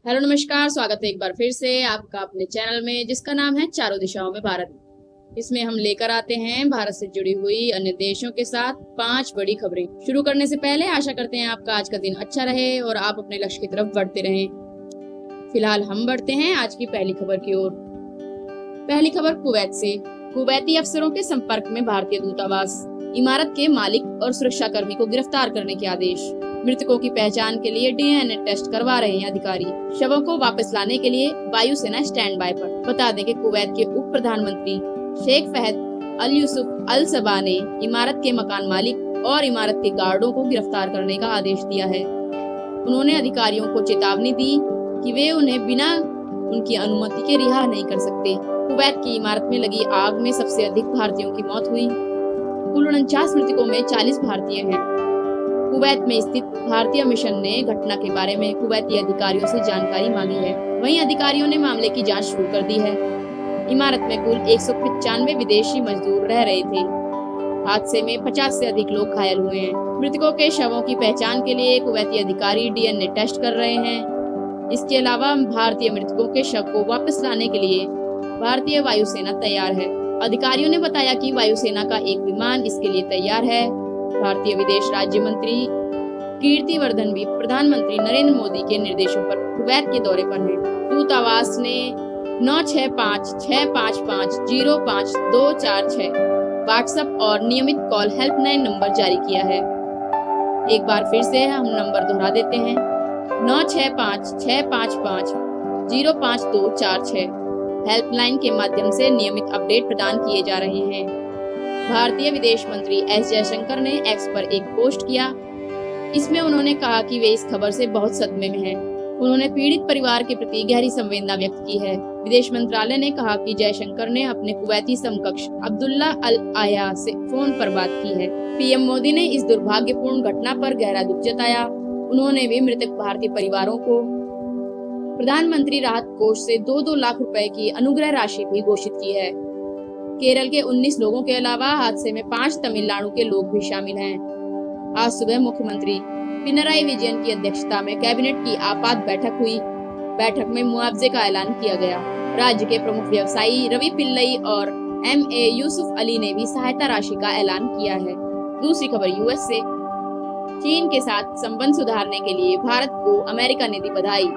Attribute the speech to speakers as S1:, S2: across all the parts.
S1: Hello नमस्कार, स्वागत है एक बार फिर से आपका अपने चैनल में जिसका नाम है चारों दिशाओं में भारत। इसमें हम लेकर आते हैं भारत से जुड़ी हुई अन्य देशों के साथ 5 बड़ी खबरें। शुरू करने से पहले आशा करते हैं आपका आज का दिन अच्छा रहे और आप अपने लक्ष्य की तरफ बढ़ते रहें। फिलहाल हम बढ़ते हैं आज की पहली खबर की ओर। पहली खबर कुवैत से। कुवैती अफसरों के संपर्क में भारतीय दूतावास। इमारत के मालिक और सुरक्षाकर्मी को गिरफ्तार करने के आदेश। मृतकों की पहचान के लिए डीएनए टेस्ट करवा रहे हैं अधिकारी। शवों को वापस लाने के लिए वायुसेना स्टैंड बाय पर। बता दें कि कुवैत के उप प्रधानमंत्री शेख फहद अल यूसुफ अल सबा ने इमारत के मकान मालिक और इमारत के गार्डों को गिरफ्तार करने का आदेश दिया है। उन्होंने अधिकारियों को चेतावनी दी कि वे उन्हें बिना उनकी अनुमति के रिहा नहीं कर सकते। कुवैत की इमारत में लगी आग में सबसे अधिक भारतीयों की मौत हुई। कुल 49 मृतकों में 40 भारतीय हैं। कुवैत में स्थित भारतीय मिशन ने घटना के बारे में कुवैती अधिकारियों से जानकारी मांगी है। वहीं अधिकारियों ने मामले की जांच शुरू कर दी है। इमारत में कुल 195 विदेशी मजदूर रह रहे थे। हादसे में 50 से अधिक लोग घायल हुए हैं। मृतकों के शवों की पहचान के लिए कुवैती अधिकारी डीएनए टेस्ट कर रहे हैं। इसके अलावा भारतीय मृतकों के शव को वापस लाने के लिए भारतीय वायुसेना तैयार है। अधिकारियों ने बताया कि वायुसेना का एक विमान इसके लिए तैयार है। भारतीय विदेश राज्य मंत्री कीर्तिवर्धन भी प्रधानमंत्री नरेंद्र मोदी के निर्देशों पर कुवैत के दौरे पर हैं। दूतावास ने 965655052446 व्हाट्सएप और नियमित कॉल हेल्पलाइन नंबर जारी किया है। एक बार फिर से हम नंबर दोहरा देते हैं 965655052446। हेल्पलाइन के माध्यम से नियमित अपडेट प्रदान किए जा रहे हैं। भारतीय विदेश मंत्री एस जयशंकर ने एक्स पर एक पोस्ट किया। इसमें उन्होंने कहा कि वे इस खबर से बहुत सदमे में हैं। उन्होंने पीड़ित परिवार के प्रति गहरी संवेदना व्यक्त की है। विदेश मंत्रालय ने कहा कि जयशंकर ने अपने कुवैती समकक्ष अब्दुल्ला अल आया से फोन पर बात की है। पीएम मोदी ने इस दुर्भाग्यपूर्ण घटना पर गहरा दुख जताया। उन्होंने भी मृतक भारतीय परिवारों को प्रधानमंत्री राहत कोष से 2-2 लाख रुपए की अनुग्रह राशि भी घोषित की है। केरल के 19 लोगों के अलावा हादसे में 5 तमिलनाडु के लोग भी शामिल हैं। आज सुबह मुख्यमंत्री पिनराई विजयन की अध्यक्षता में कैबिनेट की आपात बैठक हुई। बैठक में मुआवजे का ऐलान किया गया। राज्य के प्रमुख व्यवसायी रवि पिल्लई और एमए यूसुफ अली ने भी सहायता राशि का ऐलान किया है। दूसरी खबर यूएस से। चीन के साथ संबंध सुधारने के लिए भारत को अमेरिका ने दी बधाई,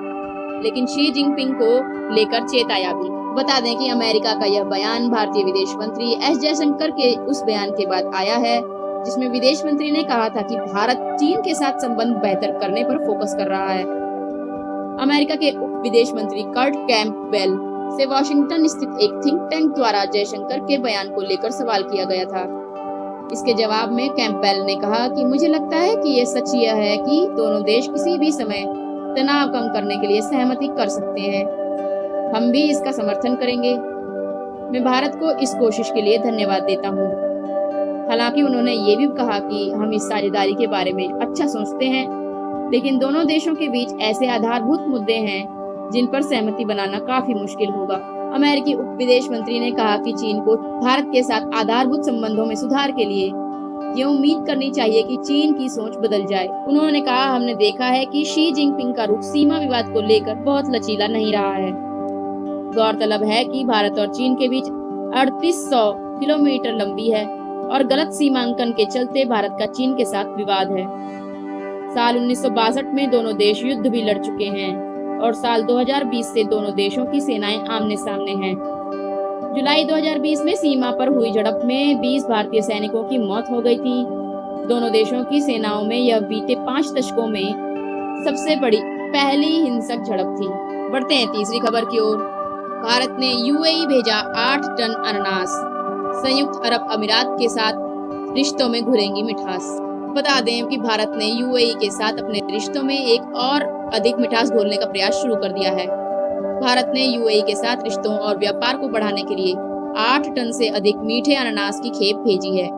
S1: लेकिन शी जिनपिंग को लेकर चेताया भी। बता दें कि अमेरिका का यह बयान भारतीय विदेश मंत्री एस जयशंकर के उस बयान के बाद आया है जिसमें विदेश मंत्री ने कहा था कि भारत चीन के साथ संबंध बेहतर करने पर फोकस कर रहा है। अमेरिका के उप विदेश मंत्री कर्ट कैंपबेल से वॉशिंगटन स्थित एक थिंक टैंक द्वारा जयशंकर के बयान को लेकर सवाल किया गया था। इसके जवाब में कैंपबेल ने कहा कि मुझे लगता है कि ये सच यह है कि दोनों देश किसी भी समय तनाव कम करने के लिए सहमति कर सकते हैं। हम भी इसका समर्थन करेंगे। मैं भारत को इस कोशिश के लिए धन्यवाद देता हूँ। हालांकि उन्होंने ये भी कहा कि हम इस साझेदारी के बारे में अच्छा सोचते हैं, लेकिन दोनों देशों के बीच ऐसे आधारभूत मुद्दे हैं जिन पर सहमति बनाना काफी मुश्किल होगा। अमेरिकी उप विदेश मंत्री ने कहा कि चीन को भारत के साथ आधारभूत संबंधों में सुधार के लिए ये उम्मीद करनी चाहिए कि चीन की सोच बदल जाए। उन्होंने कहा, हमने देखा है कि शी जिनपिंग का रुख सीमा विवाद को लेकर बहुत लचीला नहीं रहा है। गौरतलब है कि भारत और चीन के बीच 3800 किलोमीटर लंबी है और गलत सीमांकन के चलते भारत का चीन के साथ विवाद है। साल 1962 में दोनों देश युद्ध भी लड़ चुके हैं और साल 2020 से दोनों देशों की सेनाएं आमने सामने हैं। जुलाई 2020 में सीमा पर हुई झड़प में 20 भारतीय सैनिकों की मौत हो गई थी। दोनों देशों की सेनाओं में यह बीते 5 दशकों में सबसे बड़ी पहली हिंसक झड़प थी। बढ़ते हैं तीसरी खबर की ओर। भारत ने यूएई भेजा 8 टन अनानास। संयुक्त अरब अमीरात के साथ रिश्तों में घुलेंगी मिठास। बता दें कि भारत ने यूएई के साथ अपने रिश्तों में एक और अधिक मिठास घोलने का प्रयास शुरू कर दिया है। भारत ने यूएई के साथ रिश्तों और व्यापार को बढ़ाने के लिए 8 टन से अधिक मीठे अनानास की खेप भेजी है।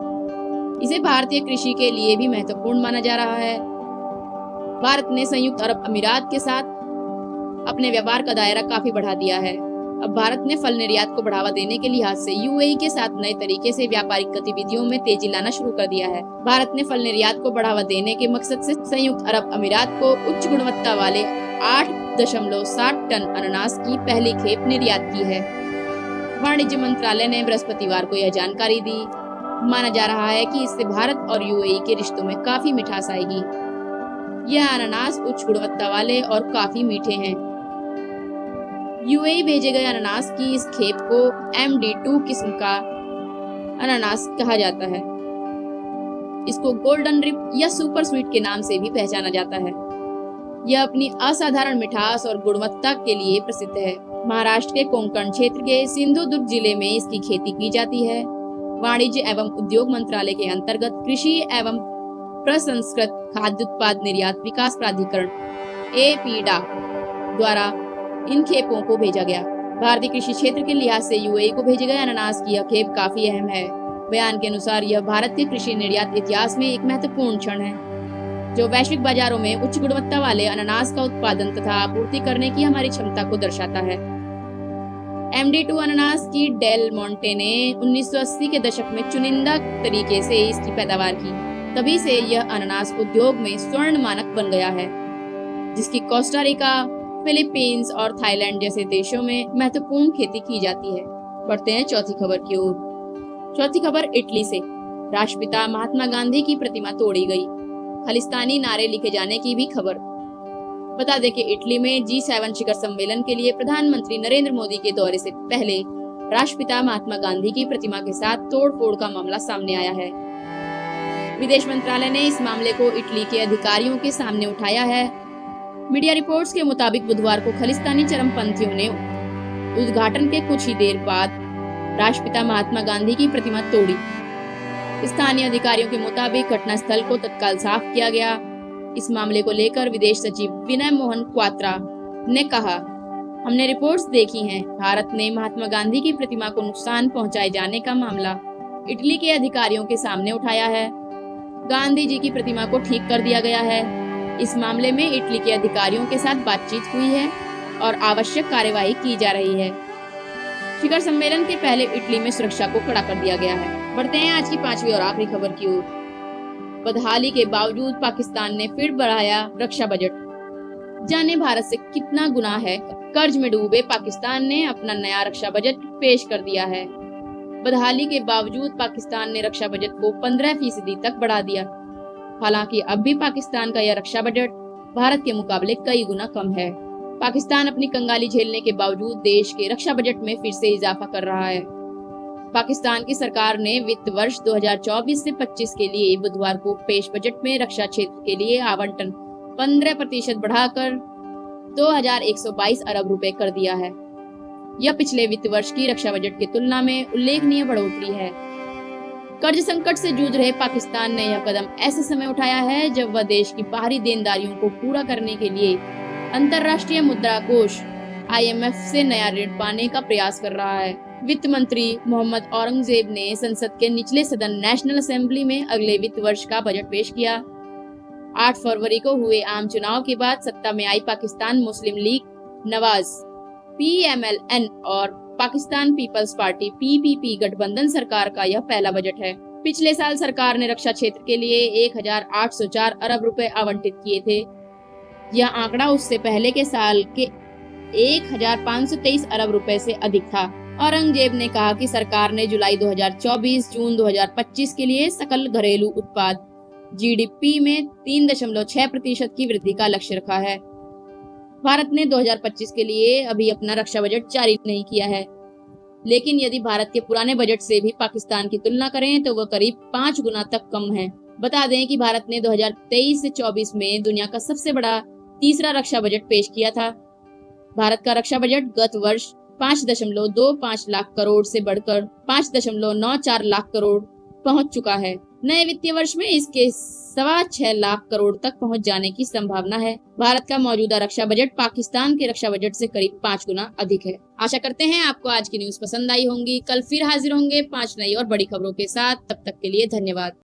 S1: इसे भारतीय कृषि के लिए भी महत्वपूर्ण माना जा रहा है। भारत ने संयुक्त अरब अमीरात के साथ अपने व्यापार का दायरा काफी बढ़ा दिया है। अब भारत ने फल निर्यात को बढ़ावा देने के लिहाज से यूएई के साथ नए तरीके से व्यापारिक गतिविधियों में तेजी लाना शुरू कर दिया है। भारत ने फल निर्यात को बढ़ावा देने के मकसद से संयुक्त अरब अमीरात को उच्च गुणवत्ता वाले 8.7 टन अनानास की पहली खेप निर्यात की है। वाणिज्य मंत्रालय ने बृहस्पतिवार को यह जानकारी दी। माना जा रहा है कि इससे भारत और यूएई के रिश्तों में काफी मिठास आएगी। यह अनानास उच्च गुणवत्ता वाले और काफी मीठे हैं। यूएई भेजे गए अनानास की इस खेप को MD2 किस्म का अनानास कहा जाता है। इसको गोल्डन रिप या सुपर स्वीट के नाम से भी पहचाना जाता है। यह अपनी असाधारण मिठास और गुणवत्ता के लिए प्रसिद्ध है। महाराष्ट्र के कोंकण क्षेत्र के सिंधुदुर्ग जिले में इसकी खेती की जाती है। वाणिज्य एवं उद्योग मंत्रालय के अंतर्गत कृषि एवं प्रसंस्कृत खाद्य उत्पाद निर्यात विकास प्राधिकरण APDA द्वारा इन खेपों को भेजा गया। भारतीय कृषि क्षेत्र के लिहाज से यूएई को भेजे गए अनानास की यह खेप काफी अहम है। बयान के अनुसार यह भारत के कृषि निर्यात इतिहास में एक महत्वपूर्ण क्षण है, जो वैश्विक बाजारों में उच्च गुणवत्ता वाले अनानास का उत्पादन तथा आपूर्ति करने की हमारी क्षमता को दर्शाता है। MD2 अनानास की डेल मोंटे ने 1980 के दशक में चुनिंदा तरीके से इसकी पैदावार की। तभी से यह अनानास उद्योग में स्वर्ण मानक बन गया है, जिसकी कोस्टा रिका, फिलीपींस और थाईलैंड जैसे देशों में महत्वपूर्ण खेती की जाती है। बढ़ते हैं चौथी खबर की ओर। चौथी खबर इटली से। राष्ट्रपिता महात्मा गांधी की प्रतिमा तोड़ी गई, खालिस्तानी नारे लिखे जाने की भी खबर। बता दें कि इटली में G7 शिखर सम्मेलन के लिए प्रधानमंत्री नरेंद्र मोदी के दौरे से पहले राष्ट्रपिता महात्मा गांधी की प्रतिमा के साथ तोड़फोड़ का मामला सामने आया है। विदेश मंत्रालय ने इस मामले को इटली के अधिकारियों के सामने उठाया है। मीडिया रिपोर्ट्स के मुताबिक बुधवार को खालिस्तानी चरमपंथियों ने उद्घाटन के कुछ ही देर बाद राष्ट्रपिता महात्मा गांधी की प्रतिमा तोड़ी। स्थानीय अधिकारियों के मुताबिक घटनास्थल को तत्काल साफ किया गया। इस मामले को लेकर विदेश सचिव विनय मोहन क्वात्रा ने कहा, हमने रिपोर्ट्स देखी हैं। भारत ने महात्मा गांधी की प्रतिमा को नुकसान पहुंचाए जाने का मामला इटली के अधिकारियों के सामने उठाया है। गांधी जी की प्रतिमा को ठीक कर दिया गया है। इस मामले में इटली के अधिकारियों के साथ बातचीत हुई है और आवश्यक कार्यवाही की जा रही है। शिखर सम्मेलन के पहले इटली में सुरक्षा को कड़ा कर दिया गया है। बढ़ते हैं आज की पांचवी और आखिरी खबर की ओर। बदहाली के बावजूद पाकिस्तान ने फिर बढ़ाया रक्षा बजट। जाने भारत से कितना गुना है। कर्ज में डूबे पाकिस्तान ने अपना नया रक्षा बजट पेश कर दिया है। बदहाली के बावजूद पाकिस्तान ने रक्षा बजट को 15% तक बढ़ा दिया। हालांकि अब भी पाकिस्तान का यह रक्षा बजट भारत के मुकाबले कई गुना कम है। पाकिस्तान अपनी कंगाली झेलने के बावजूद देश के रक्षा बजट में फिर से इजाफा कर रहा है। पाकिस्तान की सरकार ने वित्त वर्ष 2024 से 25 के लिए बुधवार को पेश बजट में रक्षा क्षेत्र के लिए आवंटन 15% बढ़ाकर 2122 अरब रुपए कर दिया है। यह पिछले वित्त वर्ष की रक्षा बजट की तुलना में उल्लेखनीय बढ़ोतरी है। कर्ज संकट से जूझ रहे पाकिस्तान ने यह कदम ऐसे समय उठाया है जब वह देश की बाहरी देनदारियों को पूरा करने के लिए अंतर्राष्ट्रीय मुद्रा कोष IMF से नया ऋण पाने का प्रयास कर रहा है। वित्त मंत्री मोहम्मद औरंगजेब ने संसद के निचले सदन नेशनल असेंबली में अगले वित्त वर्ष का बजट पेश किया। 8 फरवरी को हुए आम चुनाव के बाद सत्ता में आई पाकिस्तान मुस्लिम लीग नवाज PMLN और पाकिस्तान पीपल्स पार्टी PPP गठबंधन सरकार का यह पहला बजट है। पिछले साल सरकार ने रक्षा क्षेत्र के लिए 1804 अरब रुपए आवंटित किए थे। यह आंकड़ा उससे पहले के साल के 1523 अरब रुपए से अधिक था। औरंगजेब ने कहा कि सरकार ने जुलाई 2024 जून 2025 के लिए सकल घरेलू उत्पाद GDP में 3.6% की वृद्धि का लक्ष्य रखा है। भारत ने 2025 के लिए अभी अपना रक्षा बजट जारी नहीं किया है, लेकिन यदि भारत के पुराने बजट से भी पाकिस्तान की तुलना करें तो वह करीब 5 गुना तक कम है। बता दें कि भारत ने 2023 से 24 में दुनिया का सबसे बड़ा तीसरा रक्षा बजट पेश किया था। भारत का रक्षा बजट गत वर्ष 5.25 लाख करोड़ से बढ़कर 5.94 लाख करोड़ पहुंच चुका है। नए वित्तीय वर्ष में इसके 6.25 लाख करोड़ तक पहुंच जाने की संभावना है। भारत का मौजूदा रक्षा बजट पाकिस्तान के रक्षा बजट से करीब 5 गुना अधिक है। आशा करते हैं आपको आज की न्यूज पसंद आई होंगी। कल फिर हाजिर होंगे 5 नई और बड़ी खबरों के साथ। तब तक के लिए धन्यवाद।